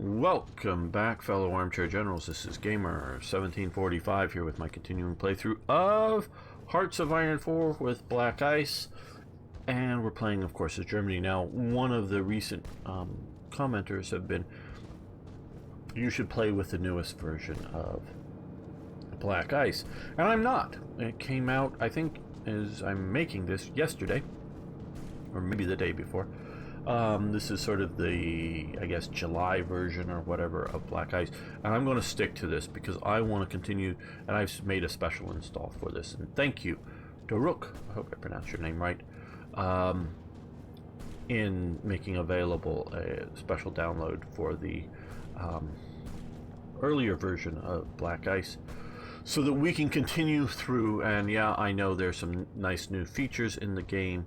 Welcome back, fellow armchair generals. This is Gamer1745 here with my continuing playthrough of Hearts of Iron 4 with Black Ice. And we're playing, of course, as Germany. Now, one of the recent commenters have been, you should play with the newest version of Black Ice. And I'm not. It came out, I think, as I'm making this yesterday, or maybe the day before. This is sort of the, I guess, July version or whatever of Black Ice, and I'm going to stick to this because I want to continue, and I've made a special install for this, and thank you, Daruk, I hope I pronounced your name right, in making available a special download for the earlier version of Black Ice, so that we can continue through. And yeah, I know there's some nice new features in the game,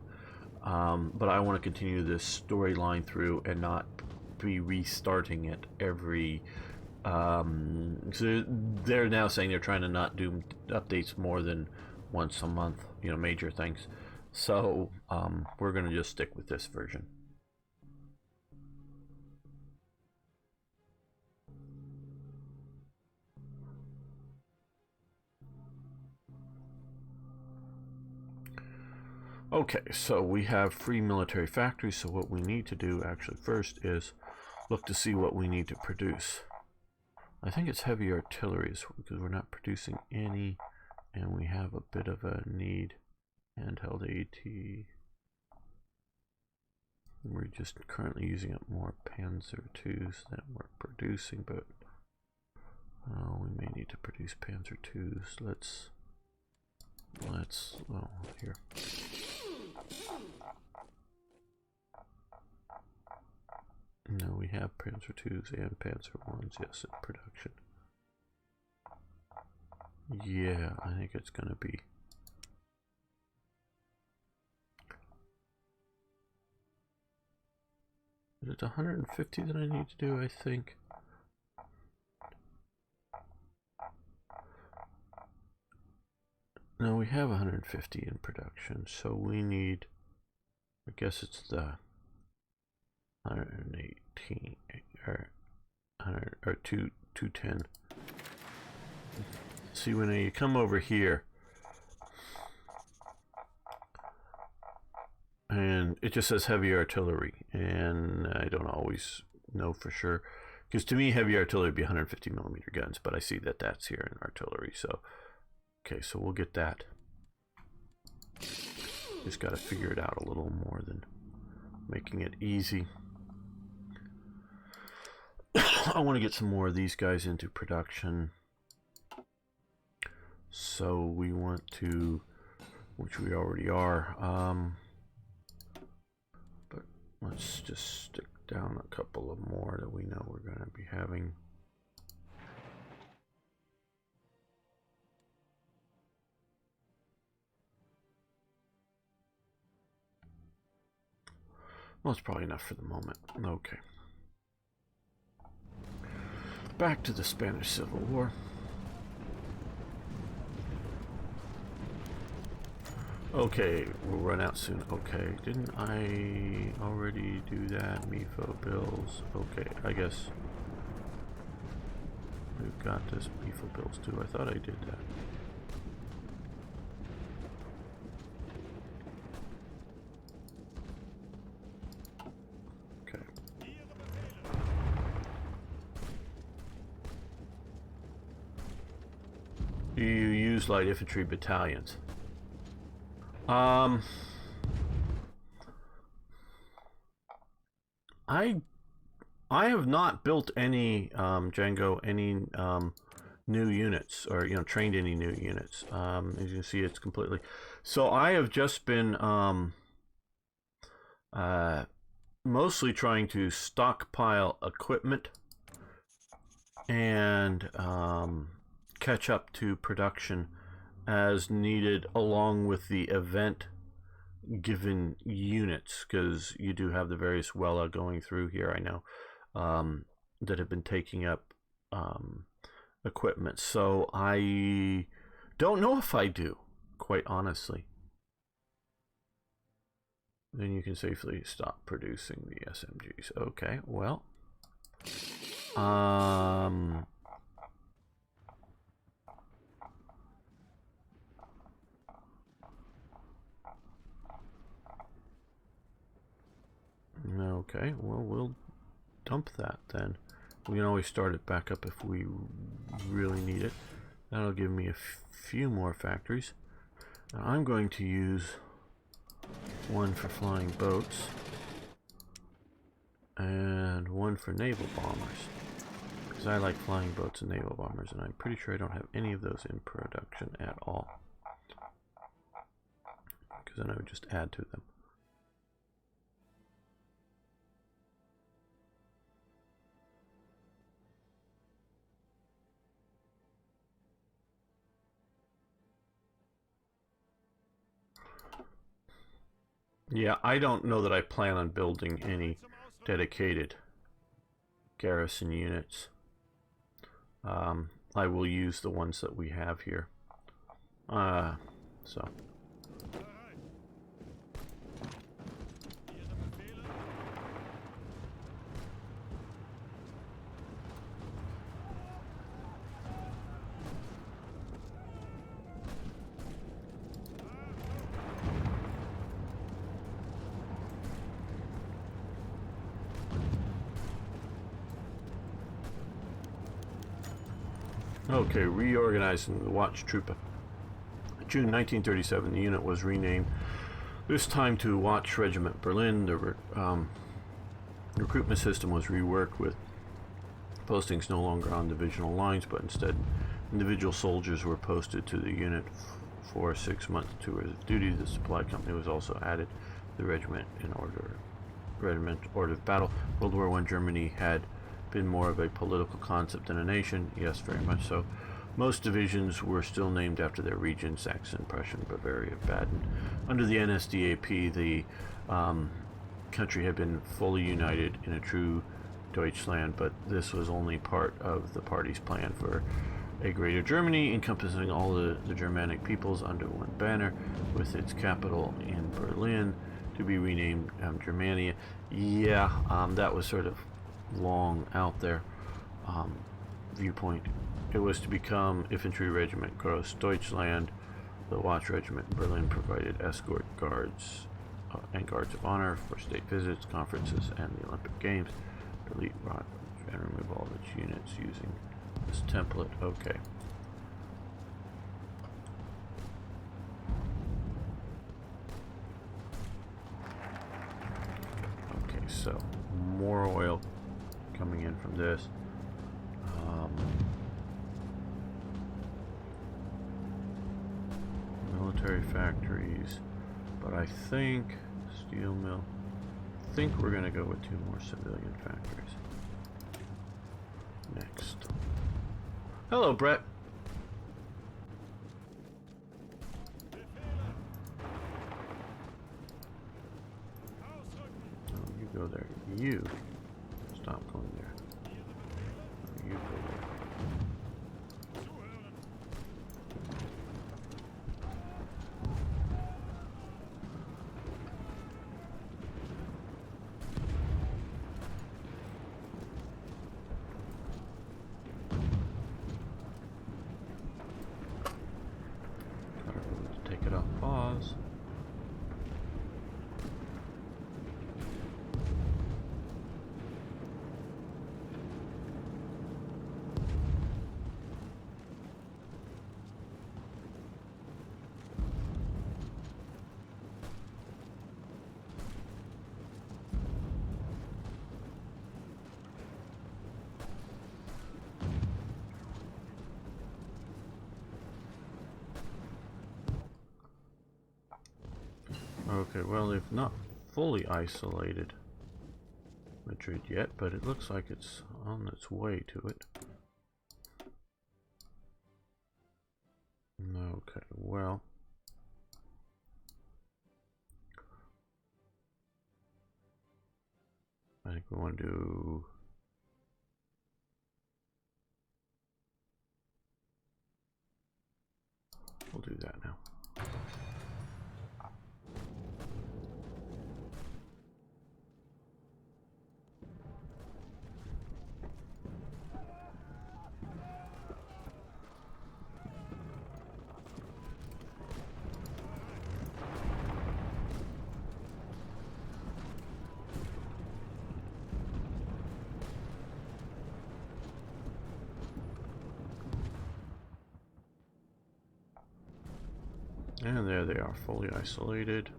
but I want to continue this storyline through and not be restarting it every... so they're now saying they're trying to not do updates more than once a month, you know, major things. So we're going to just stick with this version. Okay, so we have free military factories, so what we need to do actually first is look to see what we need to produce. I think it's heavy artillery because we're not producing any, and we have a bit of a need. Handheld AT. We're just currently using up more Panzer IIs than we're producing, but we may need to produce Panzer IIs. Let's well, here. No, we have Panzer IIs and Panzer Is, yes, in production. Yeah, I think it's going to be... Is it 150 that I need to do, I think? No, we have 150 in production, so we need... I guess it's the 118 or 100 or 210. See, when you come over here, and it just says heavy artillery, and I don't always know for sure, because to me heavy artillery would be 150 millimeter guns, but I see that that's here in artillery. So okay, so we'll get that. Just got to figure it out a little more than making it easy. I want to get some more of these guys into production. So we want to, which we already are, but let's just stick down a couple of more that we know we're going to be having. Well, it's probably enough for the moment. Okay. Back to the Spanish Civil War. Okay, we'll run out soon. Okay, didn't I already do that? MIFO bills. Okay, I guess we've got this MIFO bills too. I thought I did that. You use light infantry battalions. I have not built any Django, any new units, or trained any new units. As you can see, it's completely. So I have just been mostly trying to stockpile equipment and catch up to production as needed, along with the event given units, because you do have the various Wella going through here, I know, that have been taking up equipment. So I don't know if I do, quite honestly. Then you can safely stop producing the SMGs. Okay, well, Okay, well, we'll dump that then. We can always start it back up if we really need it. That'll give me a few more factories. Now I'm going to use one for flying boats and one for naval bombers, because I like flying boats and naval bombers, and I'm pretty sure I don't have any of those in production at all, because then I would just add to them. Yeah, I don't know that I plan on building any dedicated garrison units. I will use the ones that we have here. So. Okay, reorganizing the Watch Trooper. June 1937, the unit was renamed, this time to Watch Regiment Berlin. The recruitment system was reworked, with postings no longer on divisional lines, but instead individual soldiers were posted to the unit for 6-month tours of duty. The supply company was also added to the regiment order of battle. World War I Germany had been more of a political concept than a nation. Yes, very much so. Most divisions were still named after their region: Saxon, Prussian, Bavaria, Baden. Under the NSDAP, the country had been fully united in a true Deutschland, but this was only part of the party's plan for a greater Germany, encompassing all the Germanic peoples under one banner, with its capital in Berlin, to be renamed Germania. Yeah, that was sort of long out there viewpoint. It was to become Infantry Regiment Gross Deutschland. The Watch Regiment in Berlin provided escort guards and guards of honor for state visits, conferences, and the Olympic Games. Delete rot and remove all of its units using this template. Okay. Okay, so more oil coming in from this. Military factories, but I think steel mill. I think we're gonna go with 2 more civilian factories. Next. Hello, Brett. Oh, you go there. You stop going there. You go there. Take it off pause. Okay, well, they've not fully isolated Madrid yet, but it looks like it's on its way to it. Okay, well, I think we want to do... We'll do that now. And there they are, fully isolated.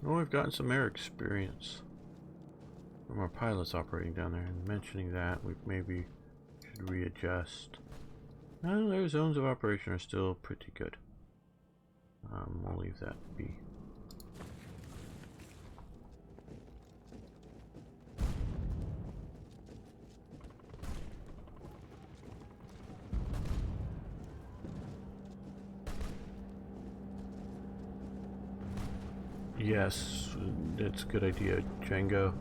Oh, we've gotten some air experience from our pilots operating down there. And mentioning that, we maybe should readjust. Well, their zones of operation are still pretty good. We'll leave that be. Yes, that's a good idea, Django.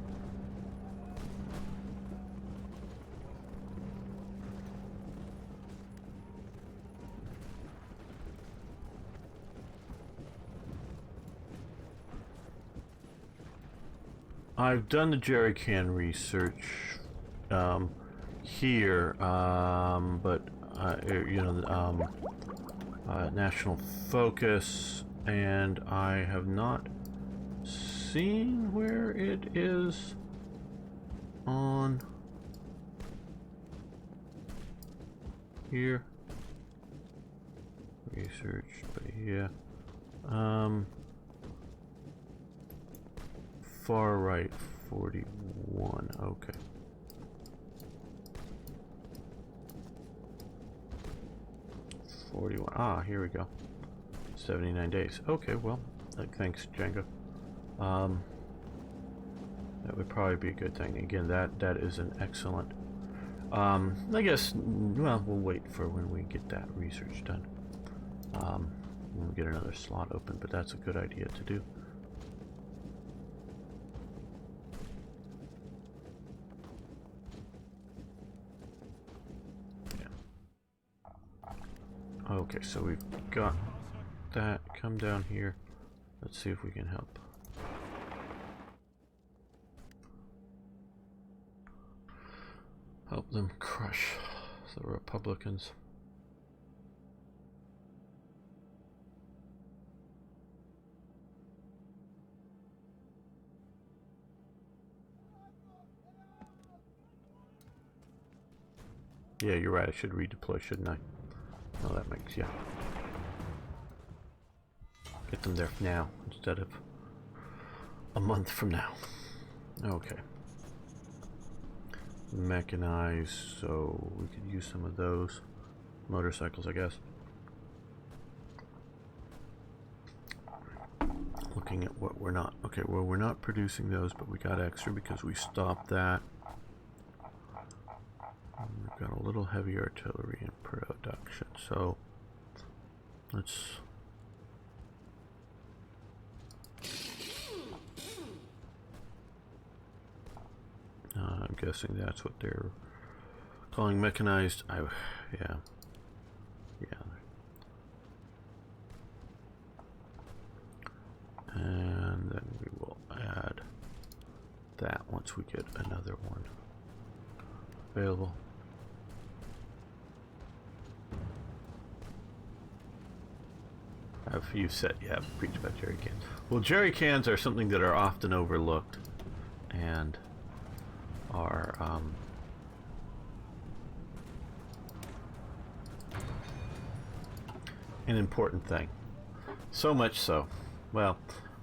I've done the jerrycan research here, but you know, national focus, and I have not seen where it is on here. Research, but yeah. Far right, 41, okay. Here we go. 79 days. Okay, well, thanks, Django. That would probably be a good thing. Again, that is an excellent. I guess. Well, we'll wait for when we get that research done. When we get another slot open, but that's a good idea to do. Okay, so we've got that. Come down here. Let's see if we can help. Help them crush the Republicans. Yeah, you're right. I should redeploy, shouldn't I? Oh, that makes, yeah. Get them there now instead of a month from now. Okay. Mechanized, so we could use some of those. Motorcycles, I guess. Looking at what we're not. Okay, well, we're not producing those, but we got extra because we stopped that. We've got a little heavy artillery in production, so let's. I'm guessing that's what they're calling mechanized. Yeah. And then we will add that once we get another one available. Have you said, yeah, preach about jerry cans. Well, jerry cans are something that are often overlooked and are an important thing. So much so. Well,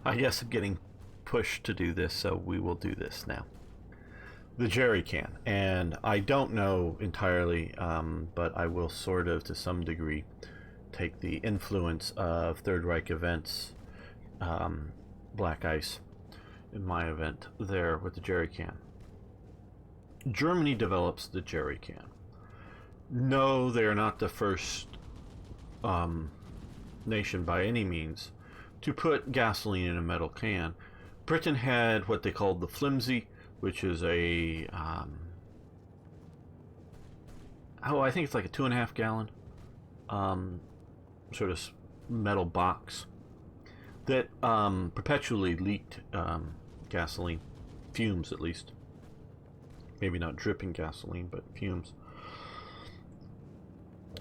I guess I'm getting pushed to do this, so we will do this now. The jerry can, and I don't know entirely, but I will sort of, to some degree, take the influence of Third Reich events, Black Ice, in my event there with the jerry can. Germany develops the jerry can. No, they are not the first nation by any means to put gasoline in a metal can. Britain had what they called the flimsy, which is a I think it's like a 2.5 gallon sort of metal box that perpetually leaked gasoline, fumes at least. Maybe not dripping gasoline, but fumes.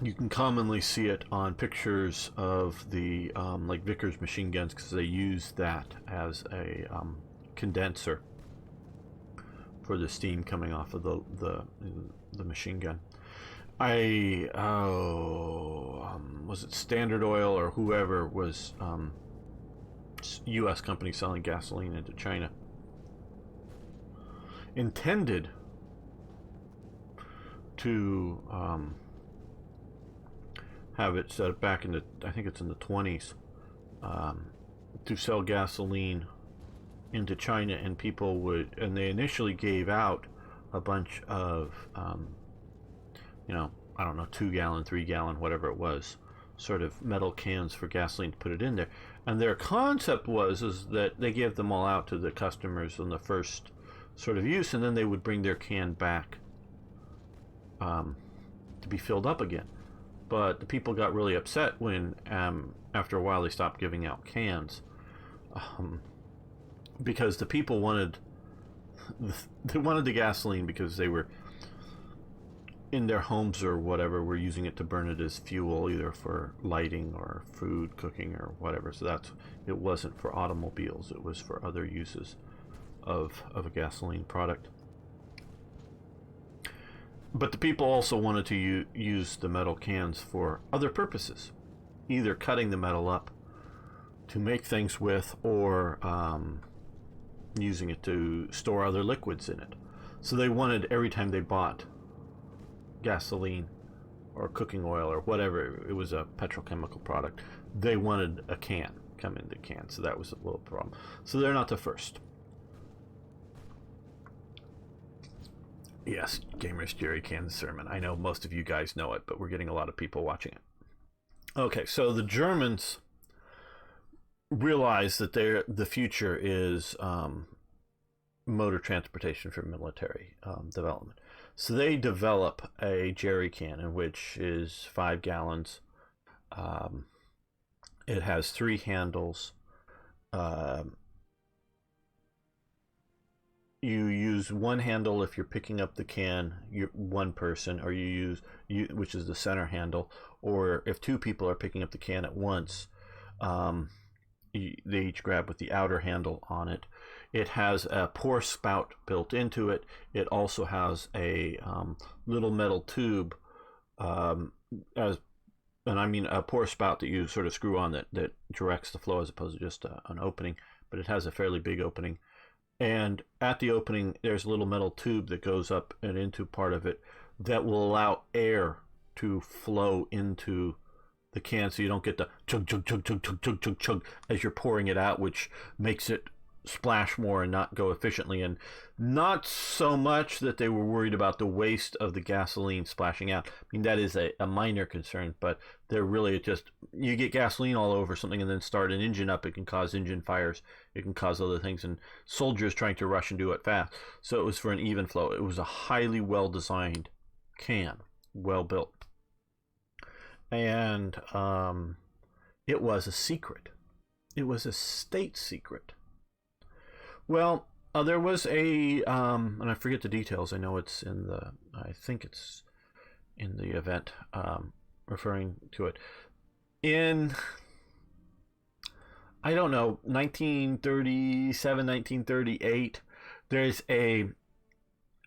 You can commonly see it on pictures of the like Vickers machine guns, because they use that as a condenser for the steam coming off of the machine gun. Was it Standard Oil or whoever was U.S. company selling gasoline into China, intended to have it set back in I think it's in the 20s, to sell gasoline into China, and they initially gave out a bunch of, I don't know, 2-gallon, 3-gallon, whatever it was, sort of metal cans for gasoline to put it in there. And their concept is that they gave them all out to the customers on the first sort of use, and then they would bring their can back to be filled up again. But the people got really upset when, after a while, they stopped giving out cans, because the people wanted the gasoline because they were in their homes or whatever, were using it to burn it as fuel, either for lighting or food cooking or whatever. So it wasn't for automobiles, it was for other uses of a gasoline product. But the people also wanted to use the metal cans for other purposes, either cutting the metal up to make things with, or using it to store other liquids in it. So they wanted, every time they bought gasoline or cooking oil or whatever, it was a petrochemical product, they wanted a can come in the can. So that was a little problem. So they're not the first. Yes, Gamer's Jerrycan sermon. I know most of you guys know it, but we're getting a lot of people watching it. Okay, so the Germans realize that the future is motor transportation for military development. So they develop a jerrycan, in which is 5 gallons. It has 3 handles. You use one handle if you're picking up the can, you're one person, or which is the center handle, or if 2 people are picking up the can at once, they each grab with the outer handle on it. It has a pour spout built into it. It also has a little metal tube, a pour spout that you sort of screw on that directs the flow as opposed to just an opening, but it has a fairly big opening. And at the opening, there's a little metal tube that goes up and into part of it that will allow air to flow into the can, so you don't get the chug, chug, chug, chug, chug, chug, chug, chug as you're pouring it out, which makes it splash more and not go efficiently. And not so much that they were worried about the waste of the gasoline splashing out. I mean, that is a minor concern, but they're really just, you get gasoline all over something and then start an engine up, it can cause engine fires, it can cause other things, and soldiers trying to rush and do it fast. So it was for an even flow. It was a highly well-designed can, well built. And it was a secret. It was a state secret. Well, there was and I forget the details. I know it's I think it's in the event referring to it. In, I don't know, 1937, 1938, there's a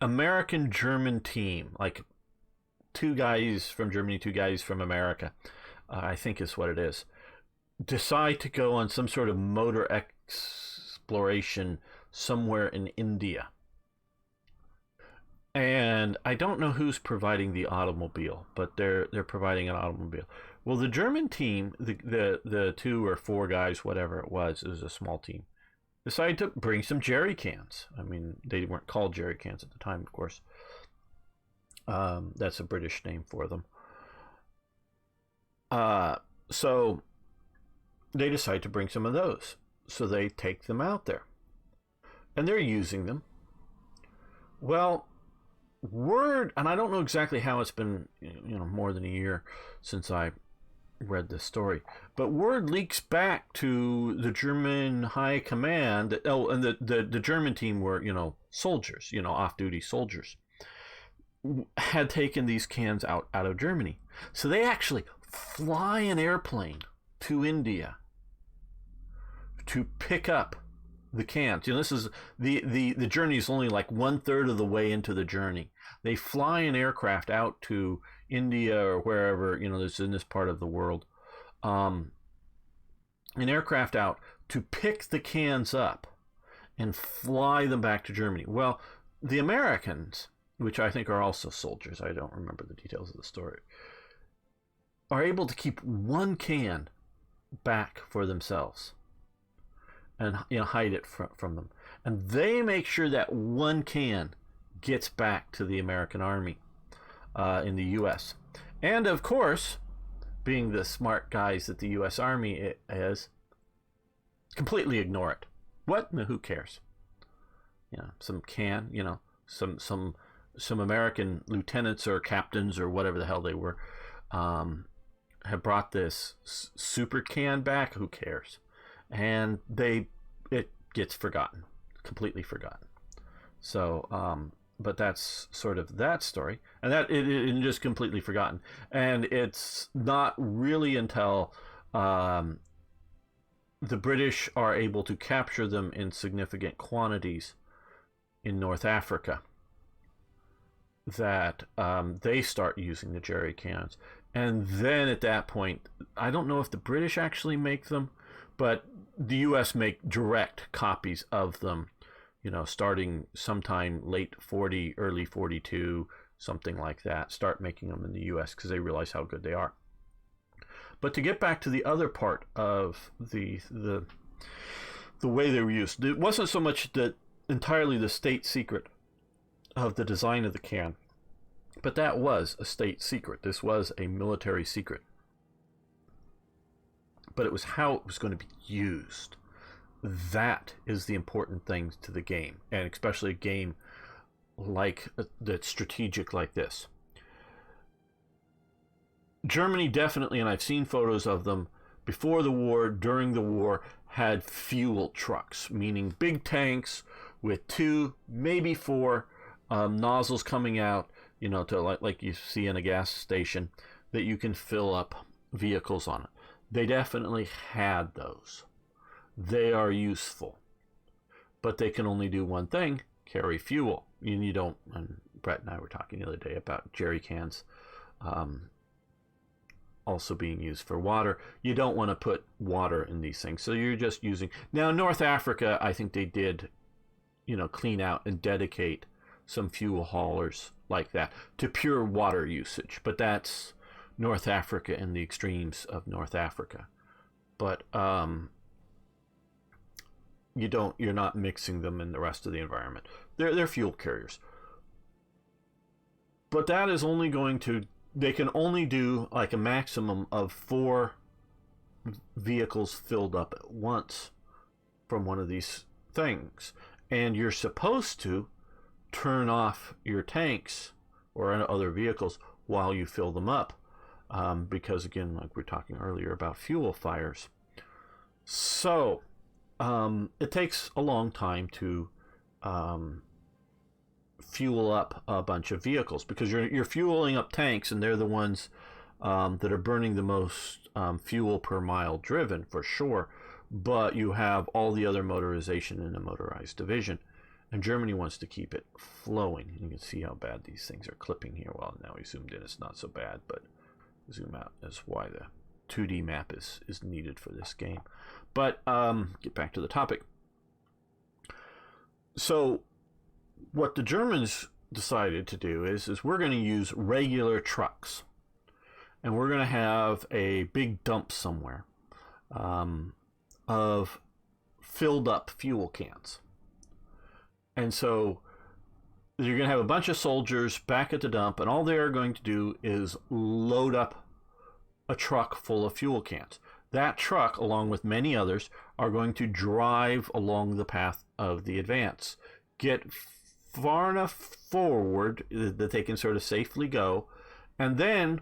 American-German team, like 2 guys from Germany, 2 guys from America, I think is what it is, decide to go on some sort of motor exploration somewhere in India. And I don't know who's providing the automobile, but they're providing an automobile. Well, the German team, the 2 or 4 guys, whatever it was a small team, decided to bring some jerry cans. I mean, they weren't called jerry cans at the time, of course. That's a British name for them. So they decide to bring some of those. So they take them out there, and they're using them. Well, word, and I don't know exactly how it's been, more than a year since I read this story, but word leaks back to the German high command that, and the German team were, soldiers, off-duty soldiers, had taken these cans out of Germany. So they actually fly an airplane to India to pick up the cans. You know, this is the journey is only like 1/3 of the way into the journey. They fly an aircraft out to India or wherever, you know, that's in this part of the world. An aircraft out to pick the cans up and fly them back to Germany. Well, the Americans, which I think are also soldiers, I don't remember the details of the story, are able to keep one can back for themselves and, you know, hide it from them. And they make sure that one can gets back to the American army in the U.S. And of course, being the smart guys that the U.S. Army is, completely ignore it. What? No, who cares? You know, some can, you know, some American lieutenants or captains or whatever the hell they were, have brought this super can back. Who cares? And it gets forgotten, completely forgotten. So, but that's sort of that story, and that it just completely forgotten. And it's not really until the British are able to capture them in significant quantities in North Africa that they start using the jerry cans. And then at that point, I don't know if the British actually make them, but the U.S. make direct copies of them, you know, starting sometime late 40, early 42, something like that. Start making them in the U.S. because they realize how good they are. But to get back to the other part of the way they were used, it wasn't so much that entirely the state secret of the design of the can, but that was a state secret. This was a military secret. But it was how it was going to be used. That is the important thing to the game, and especially a game like that's strategic like this. Germany definitely, and I've seen photos of them before the war, during the war, had fuel trucks, meaning big tanks with 2, maybe 4 nozzles coming out, you know, to like you see in a gas station, that you can fill up vehicles on it. They definitely had those. They are useful, but they can only do one thing: carry fuel. You don't. And Brett and I were talking the other day about jerry cans also being used for water. You don't want to put water in these things, so you're just using. Now, North Africa, I think they did, you know, clean out and dedicate some fuel haulers like that to pure water usage, but that's North Africa and the extremes of North Africa. But you're not mixing them in the rest of the environment. They're fuel carriers. But that is only going to, they can only do like a maximum of 4 vehicles filled up at once from one of these things. And you're supposed to turn off your tanks or other vehicles while you fill them up. Because again, like we were talking earlier about fuel fires. So it takes a long time to fuel up a bunch of vehicles, because you're fueling up tanks, and they're the ones that are burning the most fuel per mile driven, for sure. But you have all the other motorization in a motorized division, and Germany wants to keep it flowing. You can see how bad these things are clipping here. Well, now we zoomed in, it's not so bad, but zoom out is why the 2D map is needed for this game. But get back to the topic. So what the Germans decided to do is we're going to use regular trucks, and we're going to have a big dump somewhere of filled up fuel cans. And so you're going to have a bunch of soldiers back at the dump, and all they're going to do is load up a truck full of fuel cans. That truck, along with many others, are going to drive along the path of the advance, get far enough forward that they can sort of safely go, and then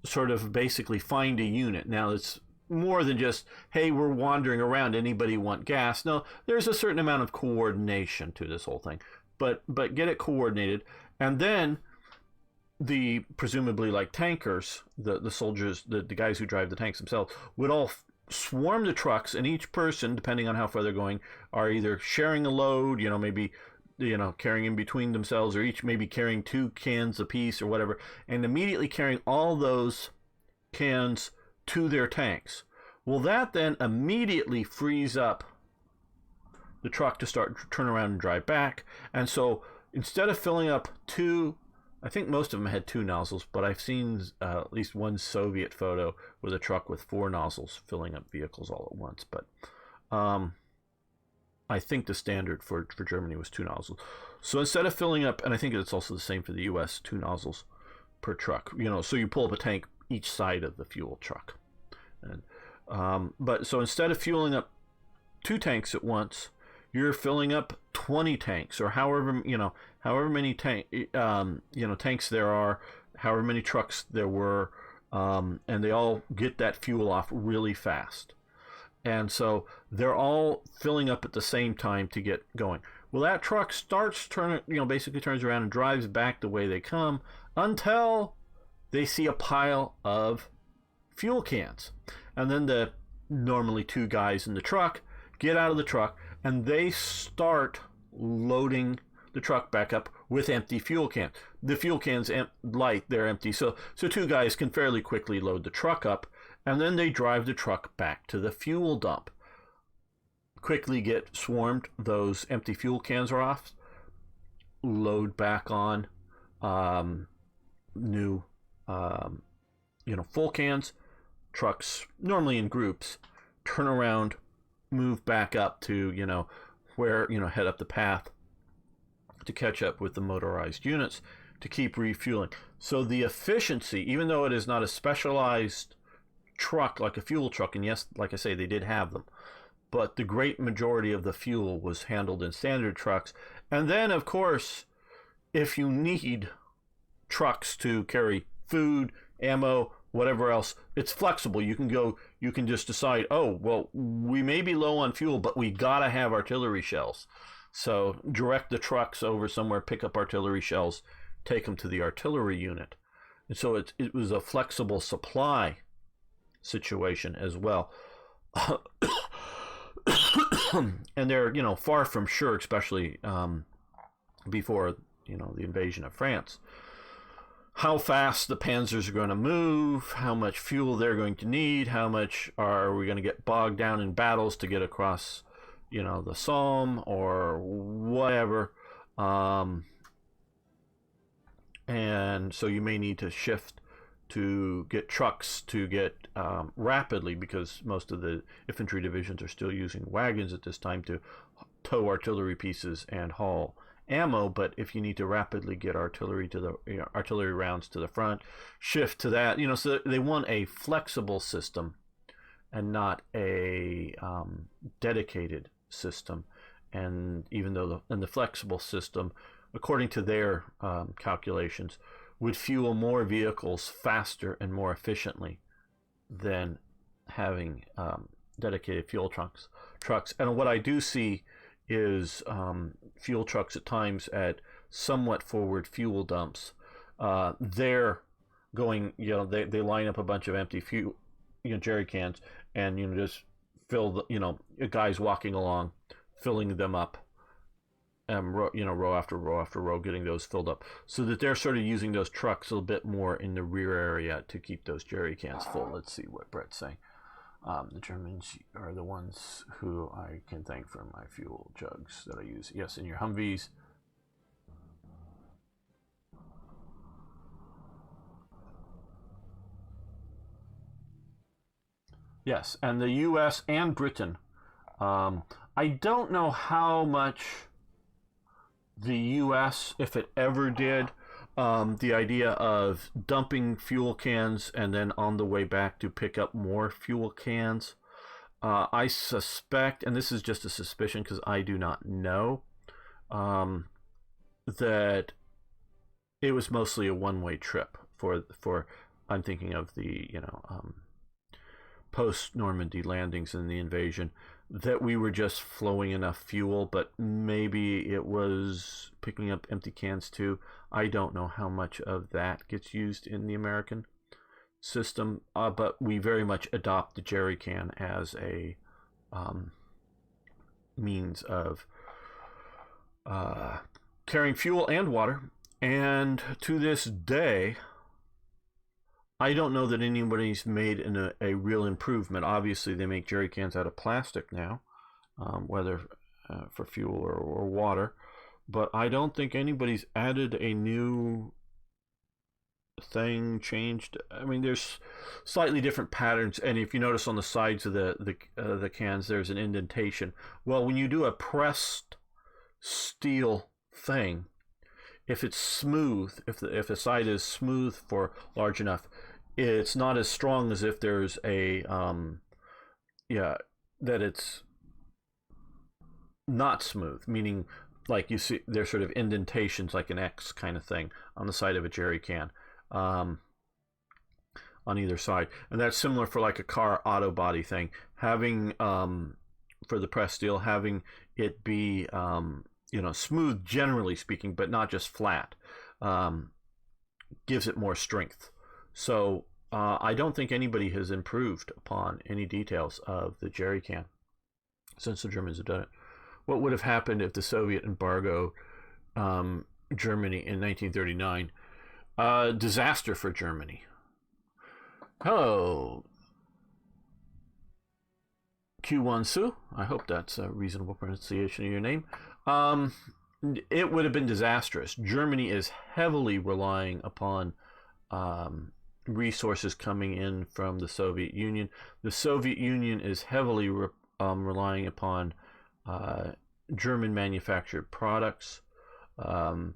sort of basically find a unit. Now, it's more than just, hey, we're wandering around, anybody want gas? No, there's a certain amount of coordination to this whole thing. But get it coordinated, and then the presumably like tankers, the soldiers, the guys who drive the tanks themselves, would all swarm the trucks, and each person, depending on how far they're going, are either sharing a load, maybe carrying in between themselves, or each maybe carrying 2 cans apiece or whatever, and immediately carrying all those cans to their tanks. Well, that then immediately frees up the truck to turn around and drive back. And so instead of filling up 2, I think most of them had 2 nozzles, but I've seen at least one Soviet photo with a truck with 4 nozzles filling up vehicles all at once. But I think the standard for Germany was 2 nozzles. So instead of filling up, and I think it's also the same for the US, 2 nozzles per truck. So you pull up a tank each side of the fuel truck. And but so instead of fueling up 2 tanks at once, you're filling up 20 tanks, or however many tanks there are, however many trucks there were, and they all get that fuel off really fast. And so they're all filling up at the same time to get going. Well, that truck basically turns around and drives back the way they come until they see a pile of fuel cans. And then the normally 2 guys in the truck get out of the truck, and they start loading the truck back up with empty fuel cans. The fuel cans light, they're empty, so 2 guys can fairly quickly load the truck up, and then they drive the truck back to the fuel dump. Quickly get swarmed, those empty fuel cans are off, load back on new full cans. Trucks, normally in groups, turn around, move back up to where head up the path to catch up with the motorized units to keep refueling. So the efficiency, even though it is not a specialized truck like a fuel truck, and yes, like I say, they did have them, but the great majority of the fuel was handled in standard trucks. And then, of course, if you need trucks to carry food, ammo, whatever else, it's flexible. You can just decide, oh, well, we may be low on fuel, but we gotta have artillery shells. So direct the trucks over somewhere, pick up artillery shells, take them to the artillery unit. And so it was a flexible supply situation as well. And they're, far from sure, especially before, the invasion of France, how fast the panzers are going to move, how much fuel they're going to need, how much are we going to get bogged down in battles to get across, the Somme or whatever. And so you may need to shift to get trucks to get rapidly, because most of the infantry divisions are still using wagons at this time to tow artillery pieces and haul ammo. But if you need to rapidly get artillery rounds to the front, shift to that. So they want a flexible system and not a dedicated system. And even though the flexible system, according to their calculations, would fuel more vehicles faster and more efficiently than having dedicated fuel trucks. And what I do see is fuel trucks at times at somewhat forward fuel dumps. They're going, they line up a bunch of empty fuel, jerry cans, and just fill the, guys walking along, filling them up, row after row after row, getting those filled up, so that they're sort of using those trucks a little bit more in the rear area to keep those jerry cans full. Let's see what Brett's saying. The Germans are the ones who I can thank for my fuel jugs that I use. Yes, in your Humvees. Yes, and the U.S. and Britain. I don't know how much the U.S., if it ever did, the idea of dumping fuel cans and then on the way back to pick up more fuel cans. I suspect, and this is just a suspicion because I do not know, that it was mostly a one-way trip for I'm thinking of the post-Normandy landings and the invasion, that we were just flowing enough fuel, but maybe it was picking up empty cans too. I don't know how much of that gets used in the American system, but we very much adopt the jerrycan as a means of carrying fuel and water. And to this day, I don't know that anybody's made a real improvement. Obviously, they make jerry cans out of plastic now, whether for fuel or water. But I don't think anybody's added a new thing, changed. I mean, there's slightly different patterns, and if you notice on the sides of the cans, there's an indentation. Well, when you do a pressed steel thing, if it's smooth, if the side is smooth for large enough, it's not as strong as if there's a that it's not smooth, meaning like you see there's sort of indentations like an X kind of thing on the side of a jerry can on either side. And that's similar for like a car auto body thing, having for the pressed steel, having it be smooth generally speaking, but not just flat, gives it more strength. So I don't think anybody has improved upon any details of the jerrycan since the Germans have done it. What would have happened if the Soviet embargo Germany in 1939? Disaster for Germany. Hello, Q1 Su. I hope that's a reasonable pronunciation of your name. It would have been disastrous. Germany is heavily relying upon resources coming in from the Soviet Union. The Soviet Union is heavily relying upon German manufactured products. We're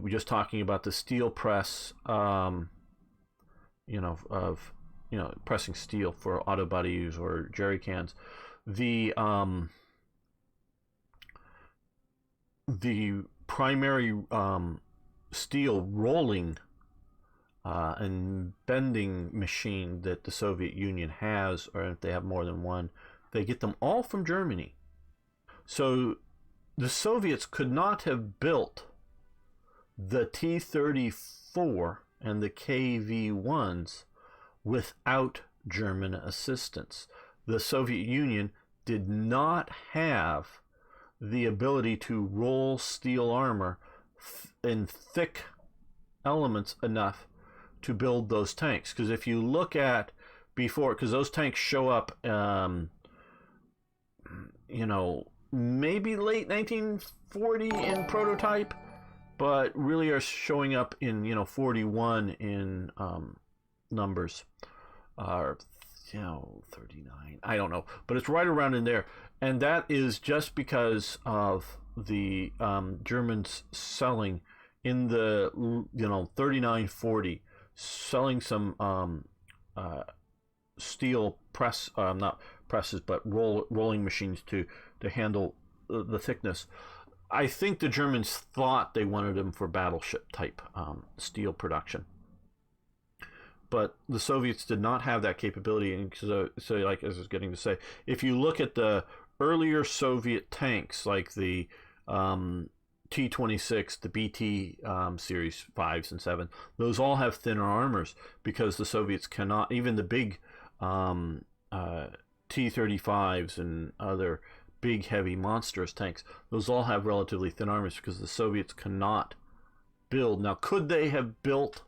just talking about the steel press, pressing steel for auto bodies or jerry cans. The primary steel rolling and bending machine that the Soviet Union has, or if they have more than one, they get them all from Germany. So the Soviets could not have built the T-34 and the KV-1s without German assistance. The Soviet Union did not have the ability to roll steel armor in thick elements enough to build those tanks. Because if you look at before, because those tanks show up, maybe late 1940 in prototype, but really are showing up in 41 in numbers, or 39. I don't know, but it's right around in there, and that is just because of the Germans selling in the 39-40, selling some steel press, not presses, but rolling machines to handle the thickness. I think the Germans thought they wanted them for battleship type steel production, but the Soviets did not have that capability. And so like as I was getting to say, if you look at the earlier Soviet tanks, like the T-26, the BT series 5s and 7, those all have thinner armors because the Soviets cannot, even the big T-35s and other big, heavy, monstrous tanks, those all have relatively thin armors because the Soviets cannot build. Now, could they have built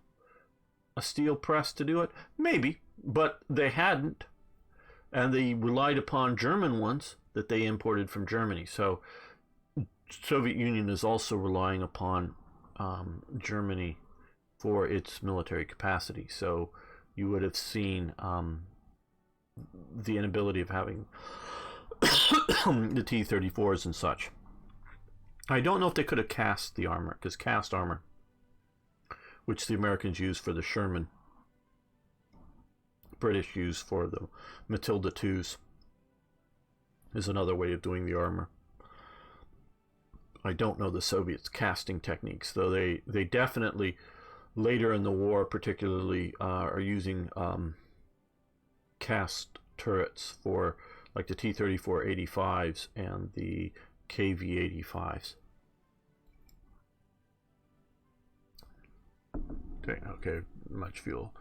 a steel press to do it? Maybe, but they hadn't, and they relied upon German ones that they imported from Germany. So Soviet Union is also relying upon Germany for its military capacity. So you would have seen the inability of having the T-34s and such. I don't know if they could have cast the armor, because cast armor, which the Americans use for the Sherman, British use for the Matilda IIs, is another way of doing the armor. I don't know the Soviets' casting techniques, though they definitely, later in the war particularly, are using cast turrets for like the T-34-85s and the KV-85s. Okay, much fuel.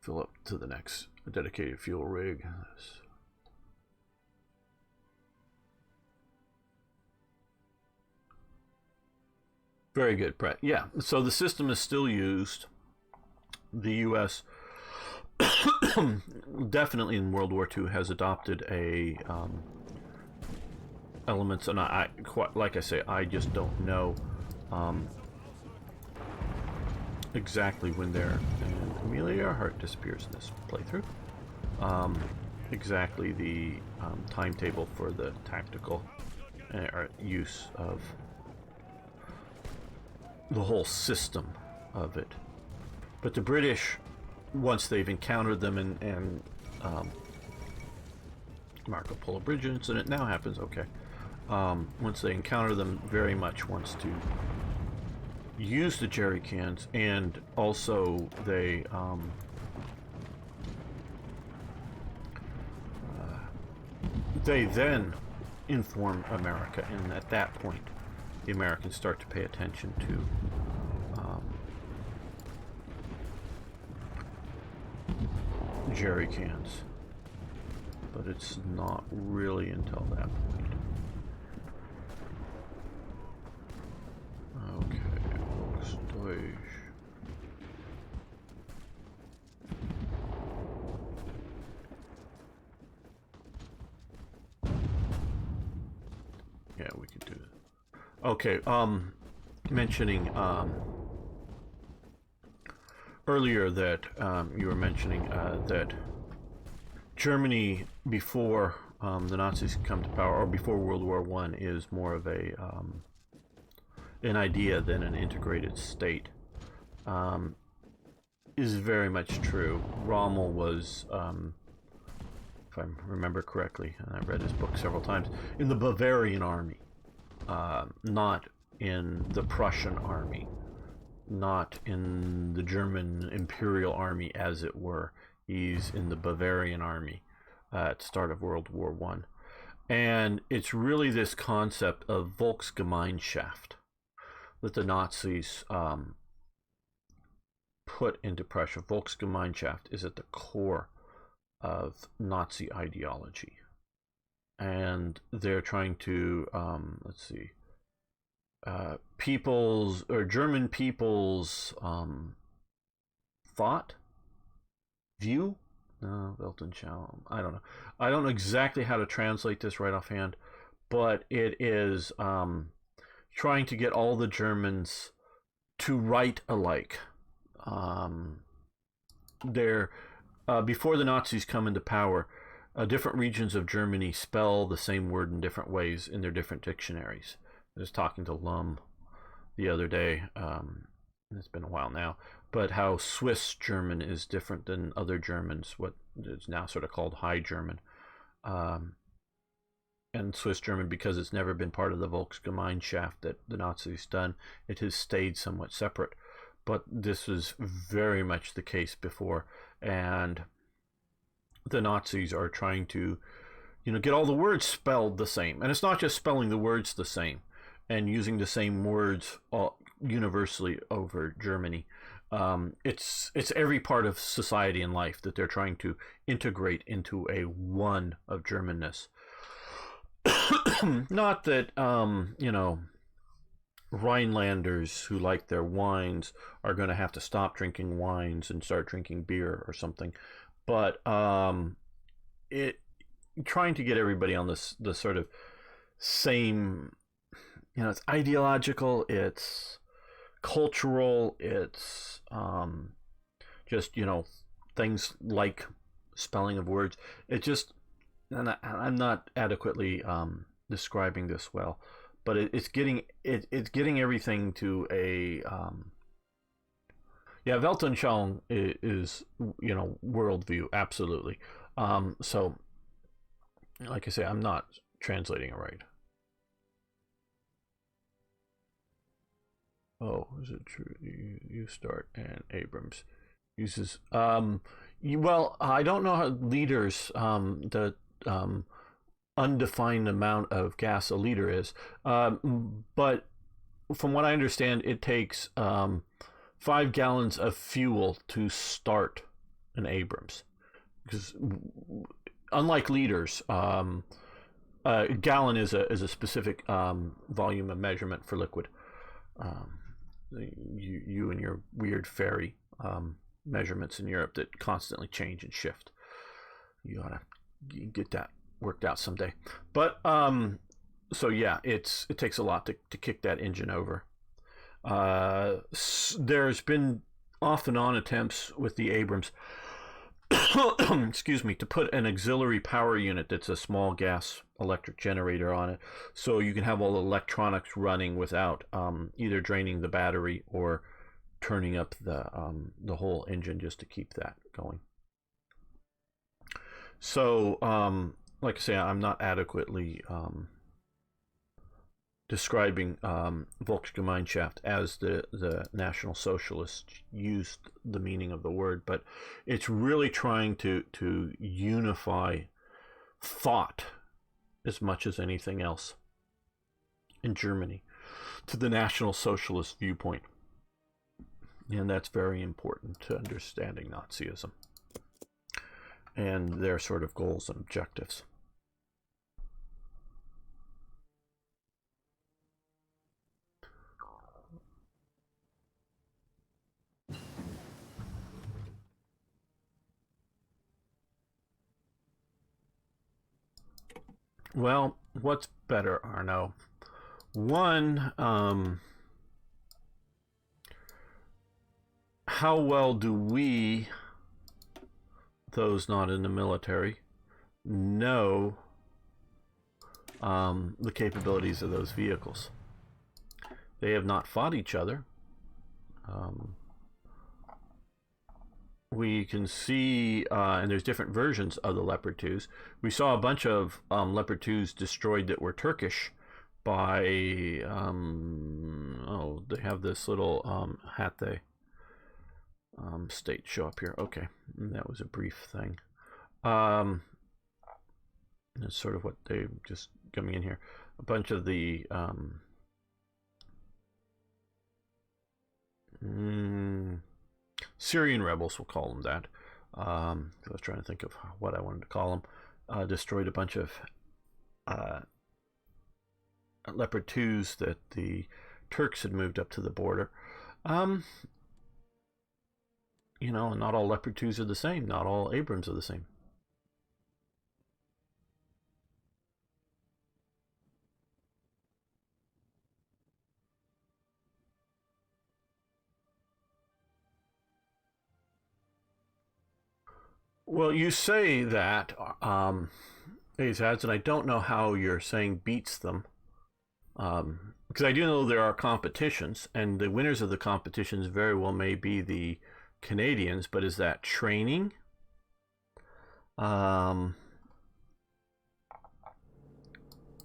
fill up to the next dedicated fuel rig. Very good, Brett. Yeah, so the system is still used. The U.S. definitely in World War II has adopted a elements, and I quite like I say, I just don't know exactly when they're. And Amelia Earhart disappears in this playthrough. Exactly the timetable for the tactical use of the whole system of it. But the British, once they've encountered them, and Marco Polo Bridge incident now happens, okay. Once they encounter them, very much wants to use the jerry cans, and also they then inform America, and at that point the Americans start to pay attention to jerry cans, but it's not really until that point. Okay, Volksdeutsch. Yeah, we could do it. Okay, mentioning earlier that you were mentioning that Germany before the Nazis come to power, or before World War I, is more of a an idea than an integrated state. Is very much true. Rommel was, if I remember correctly, and I've read his book several times, in the Bavarian army, not in the Prussian army, not in the German Imperial Army, as it were. He's in the Bavarian army at the start of World War I. And it's really this concept of Volksgemeinschaft that the Nazis put into Prussia. Volksgemeinschaft is at the core of Nazi ideology. And they're trying to, people's, or German people's thought, view? No, Weltanschauung. I don't know. I don't know exactly how to translate this right offhand, but it is trying to get all the Germans to write alike. Before the Nazis come into power, different regions of Germany spell the same word in different ways in their different dictionaries. I was talking to Lum the other day, it's been a while now, but how Swiss German is different than other Germans, what is now sort of called High German. And Swiss German, because it's never been part of the Volksgemeinschaft that the Nazis done, it has stayed somewhat separate. But this was very much the case before, and the Nazis are trying to, get all the words spelled the same. And it's not just spelling the words the same and using the same words universally over Germany. It's every part of society and life that they're trying to integrate into a one of Germanness. Not that, Rhinelanders who like their wines are going to have to stop drinking wines and start drinking beer or something, but trying to get everybody on the sort of same, it's ideological, it's cultural, it's just things like spelling of words. It just, and I'm not adequately describing this well, but it's getting everything to a Weltanschauung is worldview, absolutely. So like I say, I'm not translating it right. Oh, is it true? You start, and Abrams uses well, I don't know how leaders the undefined amount of gas a liter is, but from what I understand, it takes 5 gallons of fuel to start an Abrams, because unlike liters, a gallon is a specific volume of measurement for liquid. Um, you and your weird fairy measurements in Europe that constantly change and shift. You ought to get that worked out someday. But so yeah, it takes a lot to kick that engine over. There's been off and on attempts with the Abrams, excuse me, to put an auxiliary power unit that's a small gas electric generator on it, so you can have all the electronics running without either draining the battery or turning up the whole engine just to keep that going. So, like I say, I'm not adequately describing Volksgemeinschaft as the National Socialists used the meaning of the word, but it's really trying to unify thought as much as anything else in Germany to the National Socialist viewpoint. And that's very important to understanding Nazism and their sort of goals and objectives. Well, what's better, Arno? One, how well do we, those not in the military, know the capabilities of those vehicles? They have not fought each other. We can see, and there's different versions of the Leopard 2s. We saw a bunch of Leopard 2s destroyed that were Turkish by, they have this little Hatay state show up here. Okay, that was a brief thing. That's sort of what they just coming in here. A bunch of the Syrian rebels, we'll call them that. I was trying to think of what I wanted to call them. Destroyed a bunch of Leopard 2s that the Turks had moved up to the border. Not all Leopard 2s are the same. Not all Abrams are the same. Well, you say that, Azads, and I don't know how you're saying beats them. Because I do know there are competitions, and the winners of the competitions very well may be the Canadians, but is that training?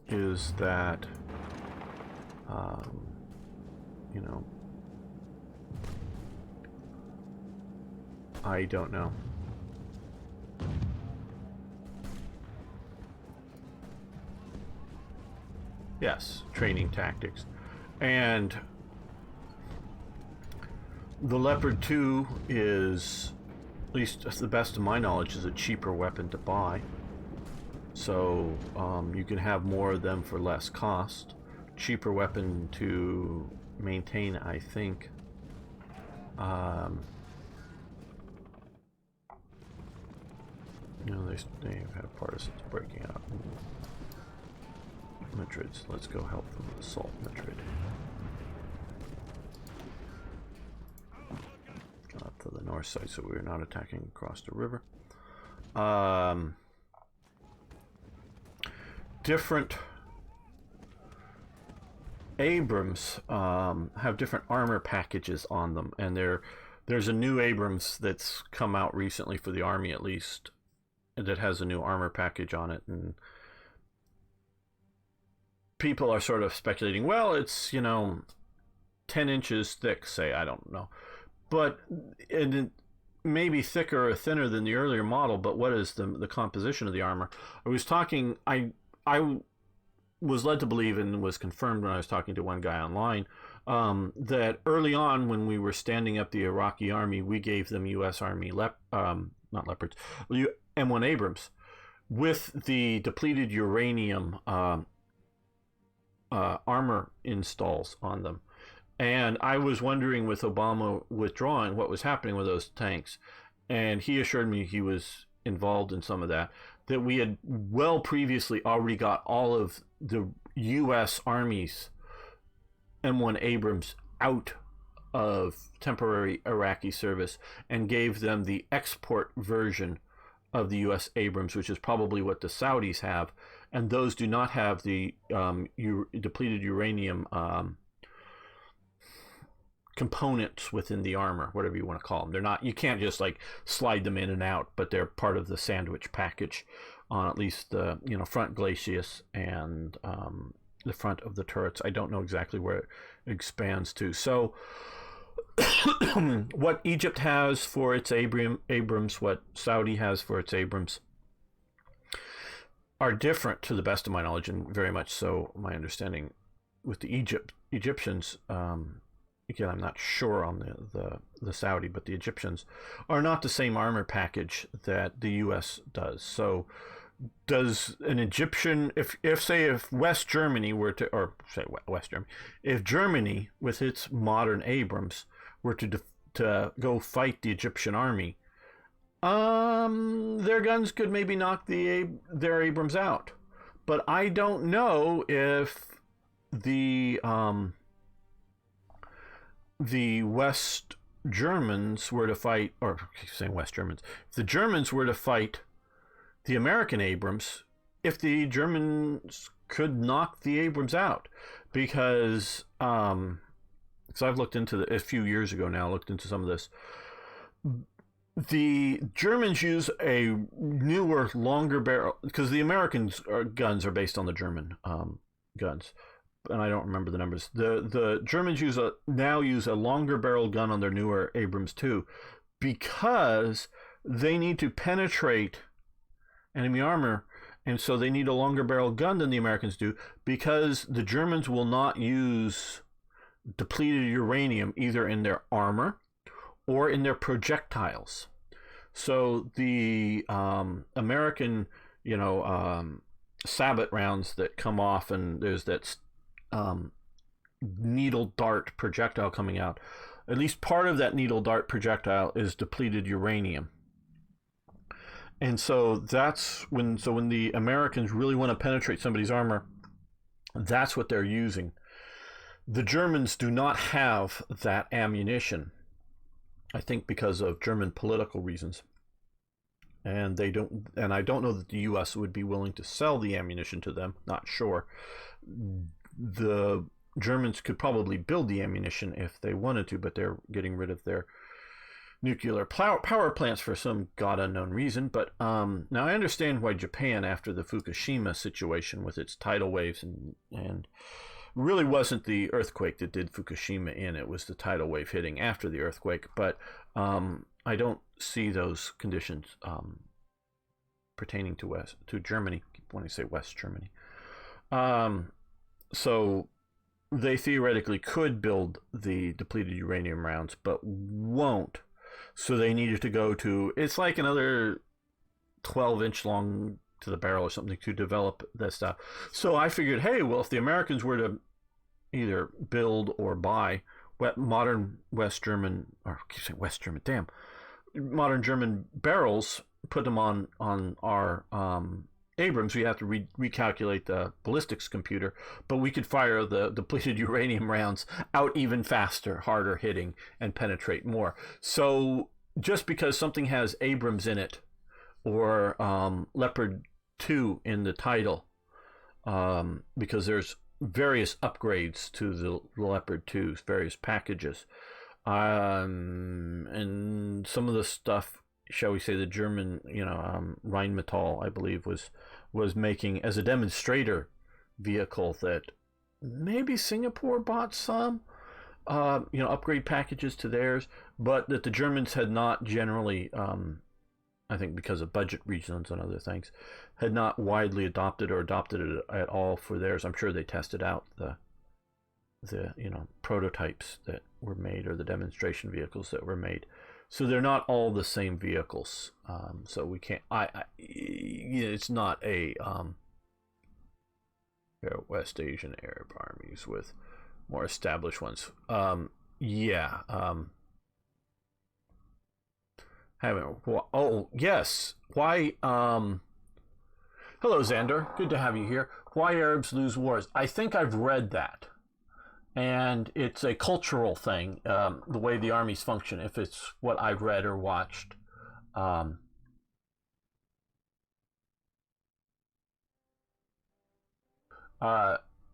Is that, I don't know. Yes, training tactics. And the Leopard 2 is, at least to the best of my knowledge, is a cheaper weapon to buy. So you can have more of them for less cost. Cheaper weapon to maintain, I think. They have had partisans breaking out. Madrid's. Let's go help them assault Madrid. Got up to the north side so we're not attacking across the river. Different Abrams have different armor packages on them, and there's a new Abrams that's come out recently for the Army, at least, that has a new armor package on it, and people are sort of speculating, well, it's 10 inches thick, say, I don't know, but it may be thicker or thinner than the earlier model, but what is the composition of the armor? I was led to believe, and was confirmed when I was talking to one guy online, that early on when we were standing up the Iraqi army, we gave them U.S. Army not Leopards, M1 Abrams with the depleted uranium armor installs on them. And I was wondering, with Obama withdrawing, what was happening with those tanks. And he assured me he was involved in some of that, that we had well previously already got all of the U.S. Army's M1 Abrams out of temporary Iraqi service and gave them the export version of the U.S. Abrams, which is probably what the Saudis have. And those do not have the depleted uranium components within the armor, whatever you want to call them. They're not, you can't just like slide them in and out, but they're part of the sandwich package on at least the front glacis and the front of the turrets. I don't know exactly where it expands to. So what Egypt has for its Abrams, what Saudi has for its Abrams, are different, to the best of my knowledge, and very much so my understanding with the Egyptians. Again, I'm not sure on the Saudi, but the Egyptians are not the same armor package that the U.S. does. So does an Egyptian, if West Germany were to, or say West Germany, if Germany with its modern Abrams were to go fight the Egyptian army, their guns could maybe knock their Abrams out. But I don't know if the West Germans were to fight, or I keep saying West Germans, if the Germans were to fight the American Abrams, if the Germans could knock the Abrams out, because I've looked into a few years ago now, looked into some of this. The Germans use a newer, longer barrel, because the Americans' guns are based on the German guns, and I don't remember the numbers. The Germans now use a longer barrel gun on their newer Abrams too, because they need to penetrate enemy armor, and so they need a longer barrel gun than the Americans do, because the Germans will not use depleted uranium either in their armor or in their projectiles. So the American, sabot rounds that come off, and there's that needle dart projectile coming out. At least part of that needle dart projectile is depleted uranium. And so that's when the Americans really want to penetrate somebody's armor, that's what they're using. The Germans do not have that ammunition, I think because of German political reasons. And I don't know that the US would be willing to sell the ammunition to them, not sure. The Germans could probably build the ammunition if they wanted to, but they're getting rid of their nuclear power plants for some god unknown reason. But now I understand why Japan, after the Fukushima situation with its tidal waves, and really wasn't the earthquake that did Fukushima in, it was the tidal wave hitting after the earthquake. But I don't see those conditions pertaining to Germany when I say West Germany. So they theoretically could build the depleted uranium rounds, but won't. So they needed to go to, it's like another 12-inch long to the barrel or something to develop that stuff. So I figured, hey, well, if the Americans were to either build or buy modern West German, or I keep saying West German, damn, modern German barrels, put them on our Abrams, we have to recalculate the ballistics computer, but we could fire the depleted uranium rounds out even faster, harder hitting, and penetrate more. So just because something has Abrams in it, or Leopard 2 in the title, because there's various upgrades to the Leopard 2's various packages, and some of the stuff, shall we say, the German, Rheinmetall, I believe, was making as a demonstrator vehicle, that maybe Singapore bought some, upgrade packages to theirs, but that the Germans had not generally, I think because of budget reasons and other things, had not widely adopted it at all for theirs. I'm sure they tested out the prototypes that were made, or the demonstration vehicles that were made. So they're not all the same vehicles. So we can't. It's not a West Asian Arab armies with more established ones. Yeah. Haven't. Oh yes. Why? Hello, Xander. Good to have you here. Why Arabs lose wars? I think I've read that. And it's a cultural thing, the way the armies function, if it's what I've read or watched.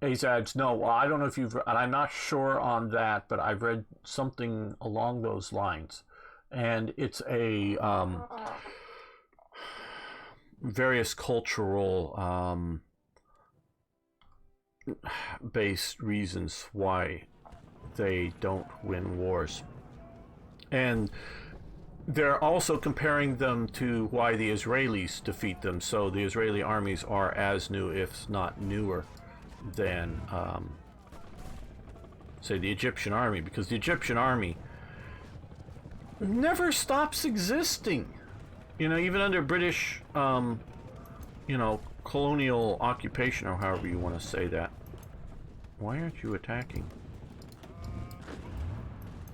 Azads, no, well, I don't know if you've, and I'm not sure on that, but I've read something along those lines. And it's a various cultural based reasons why they don't win wars. And they're also comparing them to why the Israelis defeat them. So the Israeli armies are as new, if not newer, than, say, the Egyptian army, because the Egyptian army never stops existing. You know, even under British, colonial occupation, or however you want to say that. Why aren't you attacking?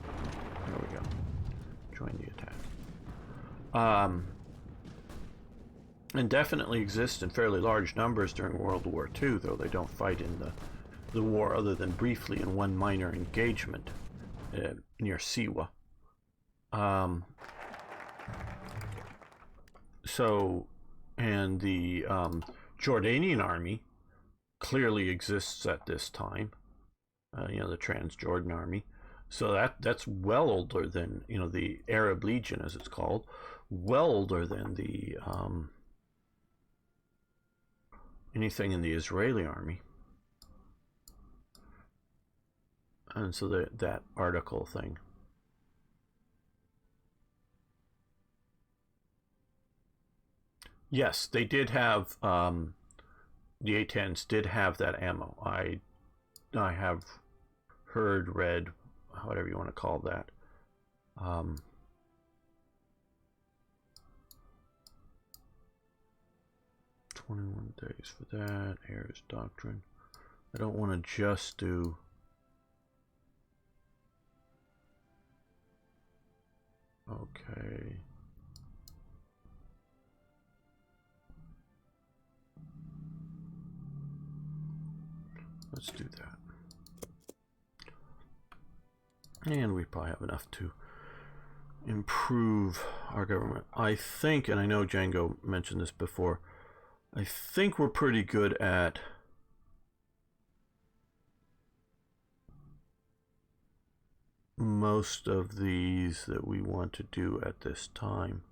There we go. Join the attack. And definitely exist in fairly large numbers during World War II, though they don't fight in the war other than briefly in one minor engagement near Siwa. And the Jordanian army clearly exists at this time. The Transjordan army. So that's well older than, the Arab Legion, as it's called, well older than the anything in the Israeli army. And so that article thing. Yes, they did have, the A-10s did have that ammo. I have heard, read, whatever you want to call that. 21 days for that. Ayers Doctrine. I don't want to just do... Okay. Let's do that. And we probably have enough to improve our government. I think, and I know Django mentioned this before, I think we're pretty good at most of these that we want to do at this time.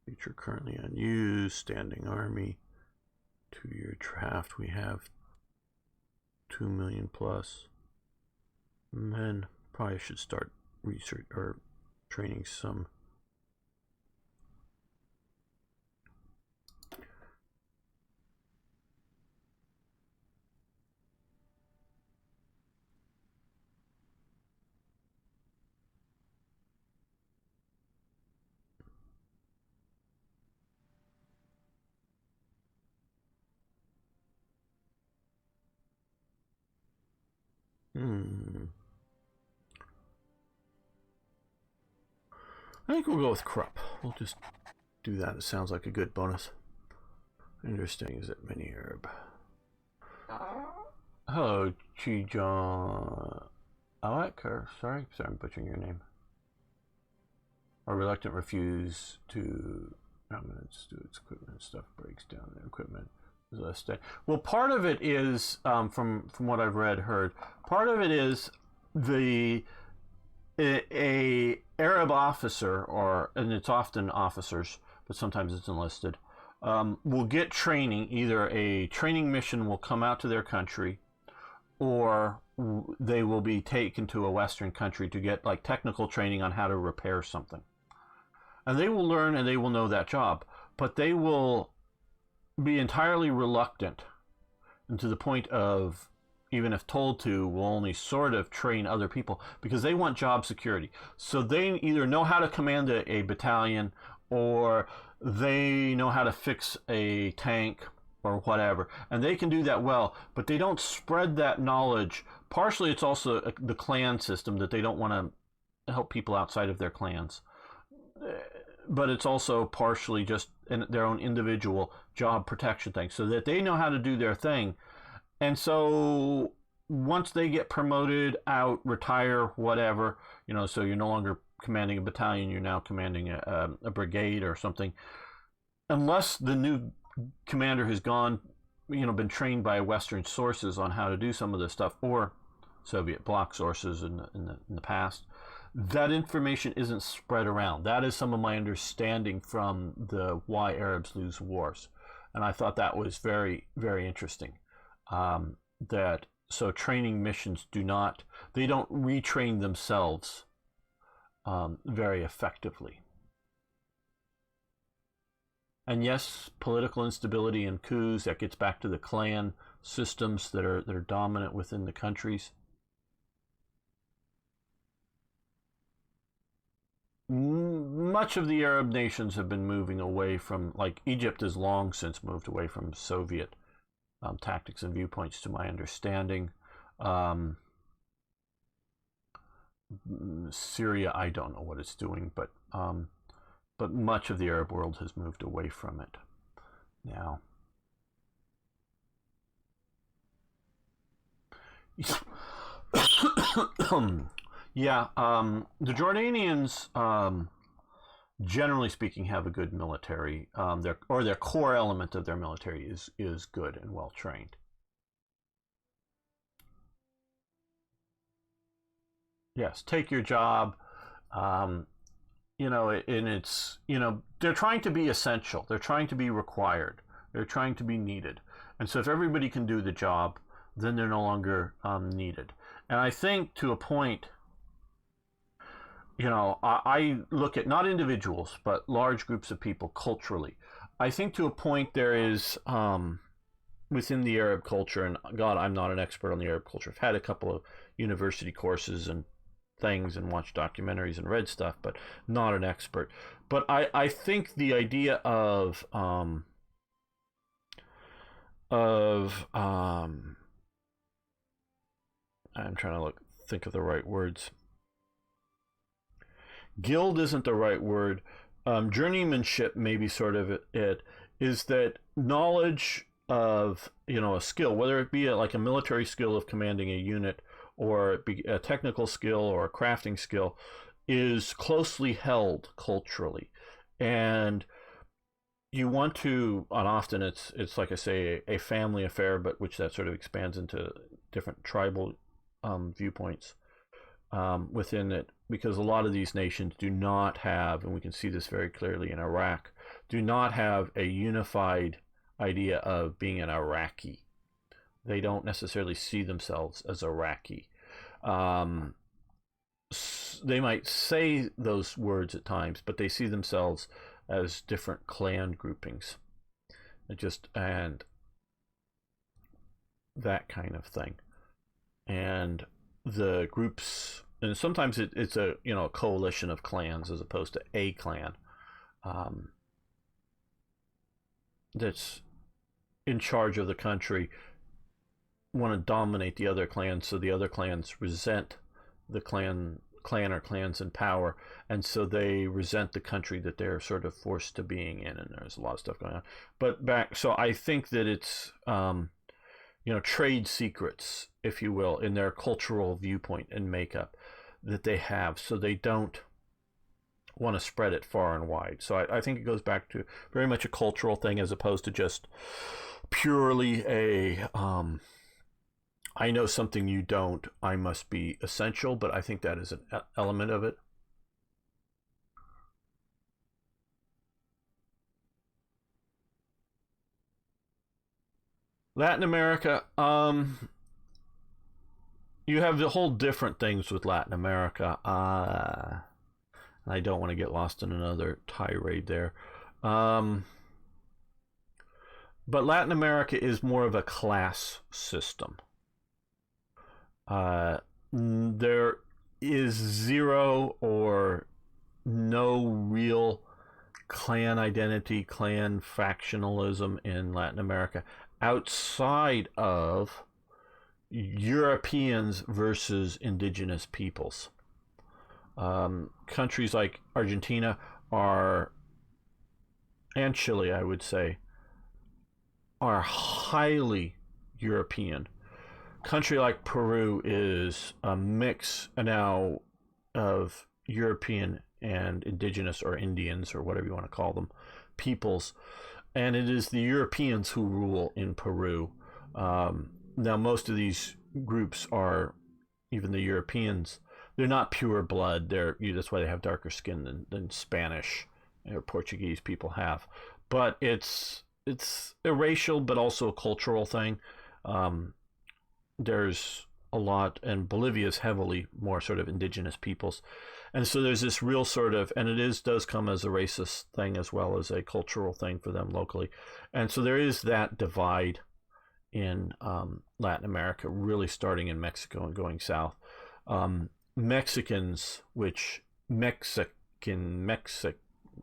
Feature currently unused, standing army, 2-year draft, we have 2 million plus. And then probably should start research or training some. I think we'll go with Krupp. We'll just do that. It sounds like a good bonus. Interesting. Is it mini herb? Hello, Chijon. Alec, sorry, I'm butchering your name. A reluctant refuse to dominance to its equipment. Stuff breaks down their equipment. Well, part of it is, from what I've read, heard, part of it is a Arab officer, and it's often officers, but sometimes it's enlisted, will get training. Either a training mission will come out to their country, or they will be taken to a Western country to get like technical training on how to repair something. And they will learn and they will know that job, but they will be entirely reluctant, and to the point of, even if told to, will only sort of train other people because they want job security. So they either know how to command a battalion, or they know how to fix a tank or whatever, and they can do that well, but they don't spread that knowledge. Partially it's also the clan system, that they don't want to help people outside of their clans, but it's also partially just in their own individual job protection thing, so that they know how to do their thing. And so once they get promoted, out, retire, whatever, so you're no longer commanding a battalion, you're now commanding a brigade or something. Unless the new commander has gone, been trained by Western sources on how to do some of this stuff, or Soviet bloc sources in the past, that information isn't spread around. That is some of my understanding from the Why Arabs Lose Wars, and I thought that was very, very interesting. So training missions they don't retrain themselves very effectively. And yes, political instability and coups, that gets back to the clan systems that are dominant within the countries. Much of the Arab nations have been moving away from, like Egypt has long since moved away from Soviet tactics and viewpoints, to my understanding. Syria, I don't know what it's doing, but much of the Arab world has moved away from it now. Yeah, the Jordanians, generally speaking, have a good military. Their core element of their military is good and well trained. Yes, take your job. And it's, they're trying to be essential. They're trying to be required. They're trying to be needed. And so if everybody can do the job, then they're no longer needed. And I think to a point, I look at not individuals, but large groups of people culturally. I think to a point there is, within the Arab culture, and God, I'm not an expert on the Arab culture. I've had a couple of university courses and things and watched documentaries and read stuff, but not an expert. But I think the idea of I'm trying to think of the right words. Guild isn't the right word. Journeymanship, maybe sort of it, is that knowledge of a skill, whether it be like a military skill of commanding a unit, or it be a technical skill or a crafting skill, is closely held culturally. And you want to, and often it's like I say, a family affair, but which that sort of expands into different tribal viewpoints within it, because a lot of these nations do not have, and we can see this very clearly in Iraq, do not have a unified idea of being an Iraqi. They don't necessarily see themselves as Iraqi. They might say those words at times, but they see themselves as different clan groupings, and that kind of thing. And the groups, and sometimes it's a coalition of clans as opposed to a clan that's in charge of the country, want to dominate the other clans, so the other clans resent the clan or clans in power, and so they resent the country that they're sort of forced to being in, and there's a lot of stuff going on. So I think that it's trade secrets, if you will, in their cultural viewpoint and makeup that they have, so they don't want to spread it far and wide. So I think it goes back to very much a cultural thing, as opposed to just purely a I know something you don't, I must be essential, but I think that is an element of it. Latin America, you have the whole different things with Latin America. I don't want to get lost in another tirade there. But Latin America is more of a class system. There is zero or no real clan identity, clan factionalism in Latin America outside of Europeans versus indigenous peoples. Countries like Argentina are, and Chile, I would say, are highly European. Country like Peru is a mix now of European and indigenous or Indians or whatever you want to call them peoples, and it is the Europeans who rule in Peru. Now, most of these groups are, even the Europeans, they're not pure blood. That's why they have darker skin than Spanish or Portuguese people have. But it's a racial, but also a cultural thing. There's a lot, and Bolivia is heavily more sort of indigenous peoples, and so there's this real sort of, and does come as a racist thing as well as a cultural thing for them locally, and so there is that divide in Latin America, really starting in Mexico and going south. Mexicans, which Mexic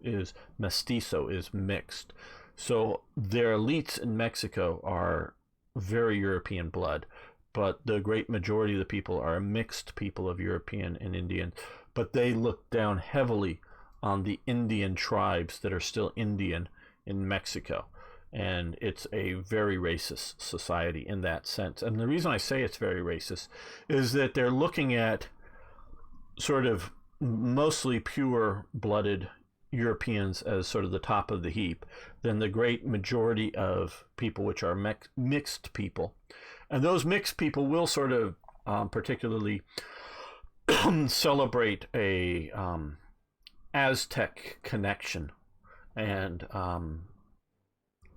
is mestizo, is mixed. So their elites in Mexico are very European blood, but the great majority of the people are mixed people of European and Indian. But they look down heavily on the Indian tribes that are still Indian in Mexico. And it's a very racist society in that sense. And the reason I say it's very racist is that they're looking at sort of mostly pure-blooded Europeans as sort of the top of the heap, then the great majority of people which are mixed people. And those mixed people will sort of particularly celebrate a Aztec connection, and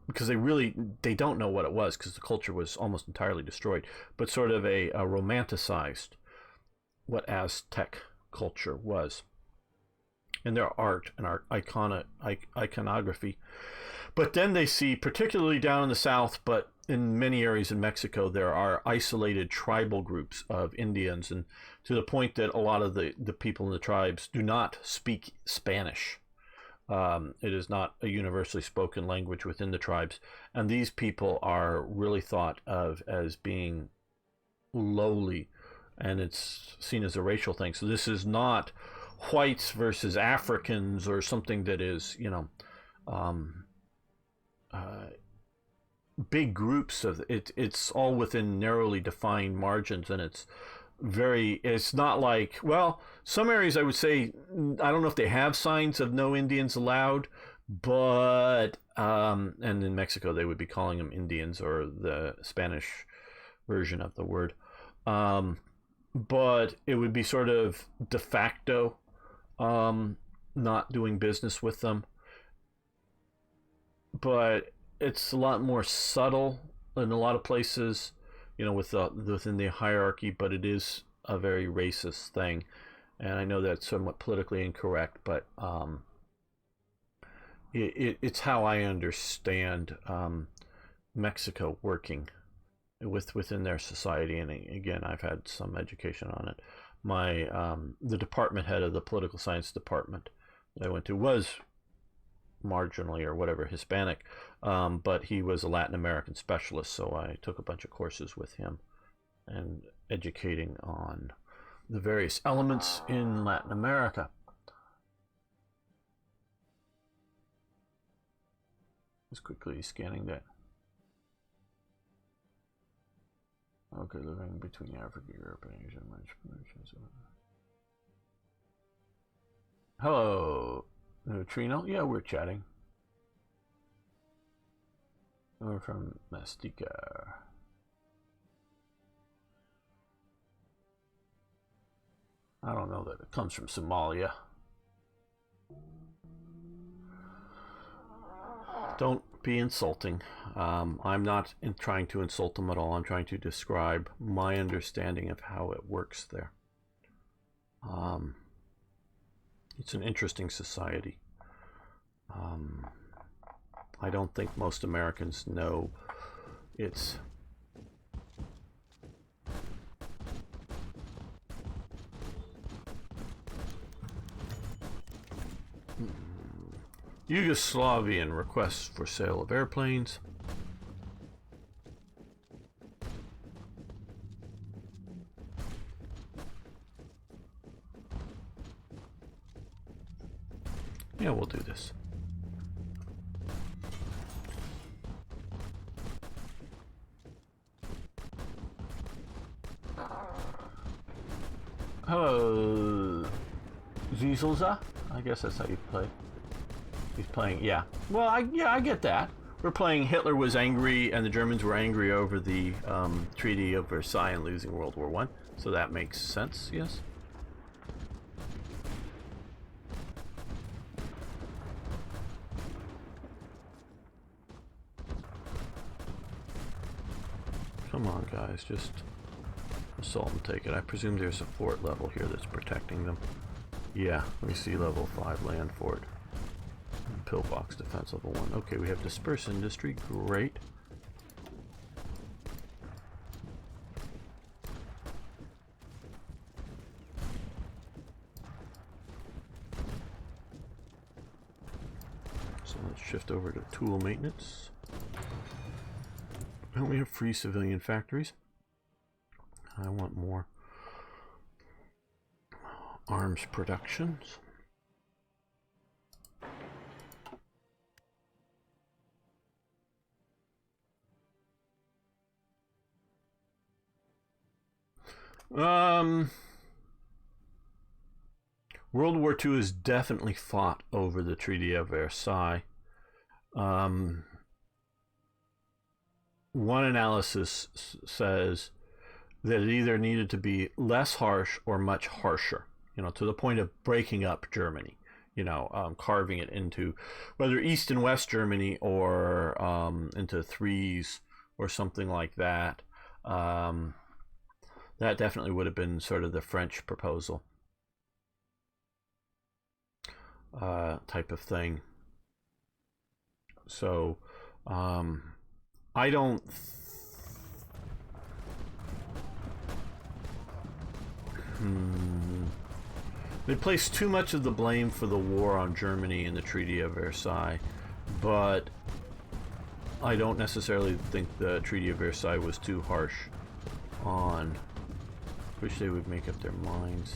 because they don't know what it was, because the culture was almost entirely destroyed, but sort of a romanticized what Aztec culture was in their art and iconography. But then they see, particularly down in the south, but in many areas in Mexico, there are isolated tribal groups of Indians, and to the point that a lot of the people in the tribes do not speak Spanish. It is not a universally spoken language within the tribes, and these people are really thought of as being lowly, and it's seen as a racial thing. So this is not whites versus Africans or something that is, big groups of it. It's all within narrowly defined margins, and it's not like, well, some areas I would say, I don't know if they have signs of no Indians allowed, but and in Mexico they would be calling them Indians, or the Spanish version of the word, but it would be sort of de facto not doing business with them. But it's a lot more subtle in a lot of places, within the hierarchy, but it is a very racist thing. And I know that's somewhat politically incorrect, but it's how I understand Mexico working within their society. And again, I've had some education on it. The department head of the political science department that I went to was marginally or whatever Hispanic, but he was a Latin American specialist, so I took a bunch of courses with him and educating on the various elements in Latin America. Just quickly scanning that. Okay, living between Africa, Europe, and Asia. Hello, Neutrino. Yeah, we're chatting. We're from Mastika. I don't know that it comes from Somalia. Don't be insulting. I'm not trying to insult them at all. I'm trying to describe my understanding of how it works there. It's an interesting society. I don't think most Americans know its Yugoslavian requests for sale of airplanes. Yeah, we'll do this. Hello, Ziezelza. I guess that's how you play. He's playing, yeah. Well, I get that. We're playing Hitler was angry and the Germans were angry over the Treaty of Versailles and losing World War I. So that makes sense, yes. Come on, guys, just assault and take it. I presume there's a fort level here that's protecting them. Yeah, we see level 5 land fort. Pillbox defense level 1. Okay, we have disperse industry. Great. So let's shift over to tool maintenance. And we have free civilian factories. I want more arms productions. World War II is definitely fought over the Treaty of Versailles. One analysis says that it either needed to be less harsh or much harsher, to the point of breaking up Germany, carving it into whether East and West Germany or into threes or something like that. That definitely would have been sort of the French proposal type of thing. So I don't they place too much of the blame for the war on Germany in the Treaty of Versailles, but I don't necessarily think the Treaty of Versailles was too harsh on. Wish they would make up their minds.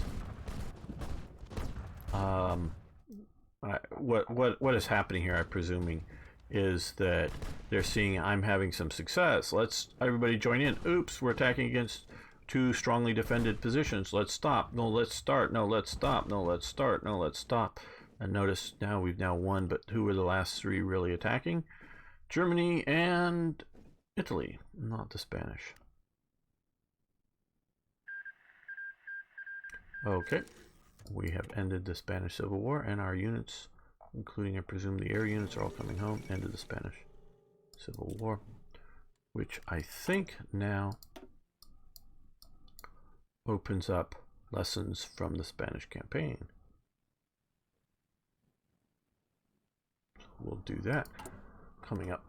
What is happening here, I'm presuming, is that they're seeing I'm having some success. Let's everybody join in. Oops, we're attacking against two strongly defended positions. Let's stop. No, let's start. No, let's stop. No, let's start. No, let's stop. And notice now we've now won, but who were the last three really attacking? Germany and Italy, not the Spanish. Okay, we have ended the Spanish Civil War, and our units, including I presume the air units, are all coming home. Ended the Spanish Civil War, which I think now opens up lessons from the Spanish campaign. So we'll do that coming up.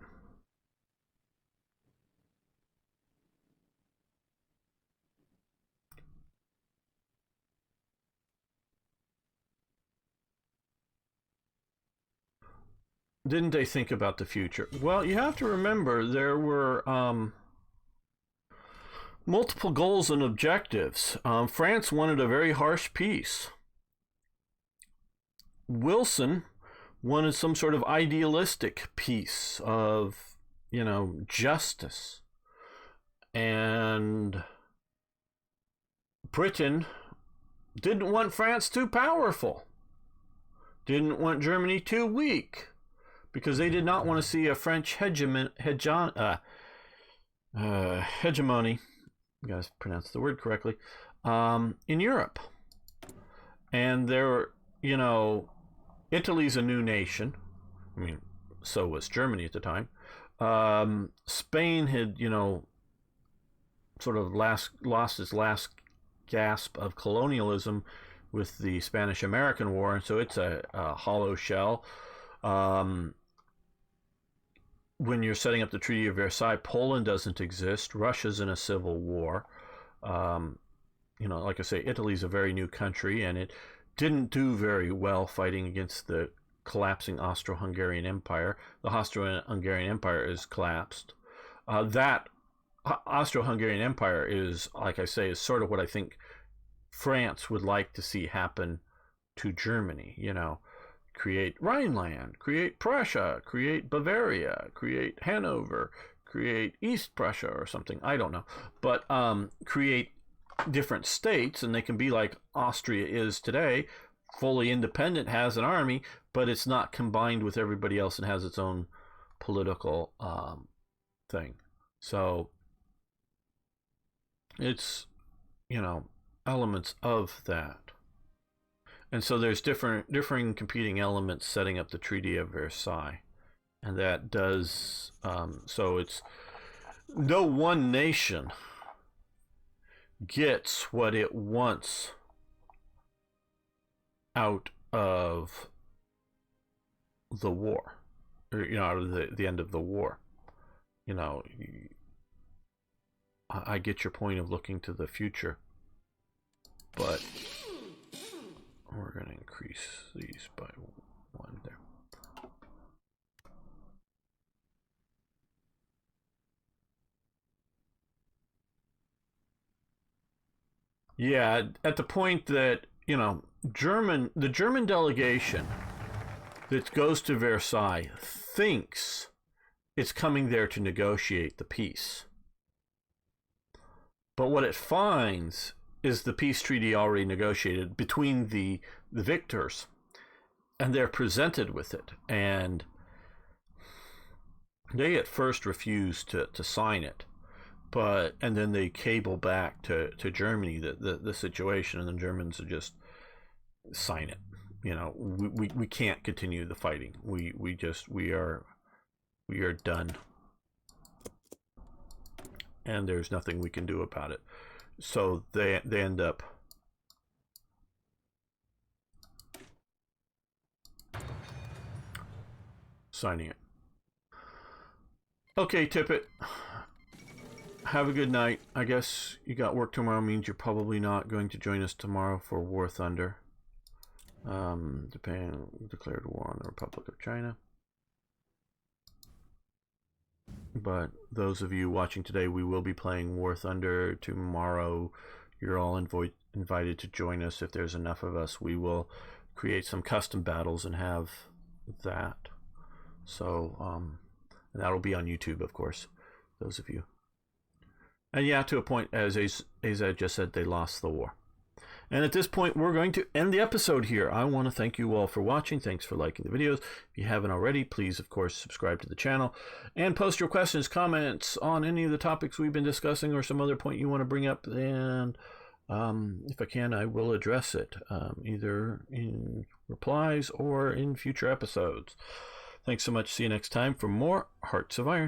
Didn't they think about the future? Well, you have to remember there were multiple goals and objectives. France wanted a very harsh peace. Wilson wanted some sort of idealistic peace of, justice. And Britain didn't want France too powerful. Didn't want Germany too weak. Because they did not want to see a French hegemony. You guys pronounce the word correctly. In Europe. And there, Italy's a new nation. I mean, so was Germany at the time. Spain had, sort of lost its last gasp of colonialism with the Spanish-American War, and so it's a hollow shell. When you're setting up the Treaty of Versailles, Poland doesn't exist. Russia's in a civil war. Like I say, Italy's a very new country, and it didn't do very well fighting against the collapsing Austro-Hungarian Empire. The Austro-Hungarian Empire is collapsed. That Austro-Hungarian Empire is, like I say, is sort of what I think France would like to see happen to Germany. You know, create Rhineland, create Prussia, create Bavaria, create Hanover, create East Prussia or something. I don't know. But create different states, and they can be like Austria is today, fully independent, has an army, but it's not combined with everybody else and has its own political thing. So it's, you know, elements of that. And so there's differing competing elements setting up the Treaty of Versailles. And that does, so it's no one nation gets what it wants out of the war, or, you know, out of the end of the war. You know, I get your point of looking to the future, but we're going to increase these by 1 there. Yeah, at the point that, you know, the German delegation that goes to Versailles thinks it's coming there to negotiate the peace. But what it finds is the peace treaty already negotiated between the victors, and they're presented with it, and they at first refuse to sign it, and then they cable back to Germany the situation, and the Germans just sign it. You know, we can't continue the fighting. We are done, and there's nothing we can do about it. So they end up signing it. Okay, Tippett. Have a good night. I guess you got work tomorrow, means you're probably not going to join us tomorrow for War Thunder. Japan declared war on the Republic of China. But those of you watching today, we will be playing War Thunder tomorrow. You're all invited to join us. If there's enough of us, we will create some custom battles and have that. So, and that'll be on YouTube, of course, those of you. And yeah, to a point, as AZ just said, they lost the war. And at this point, we're going to end the episode here. I want to thank you all for watching. Thanks for liking the videos. If you haven't already, please, of course, subscribe to the channel. And post your questions, comments on any of the topics we've been discussing or some other point you want to bring up. And if I can, I will address it, either in replies or in future episodes. Thanks so much. See you next time for more Hearts of Iron.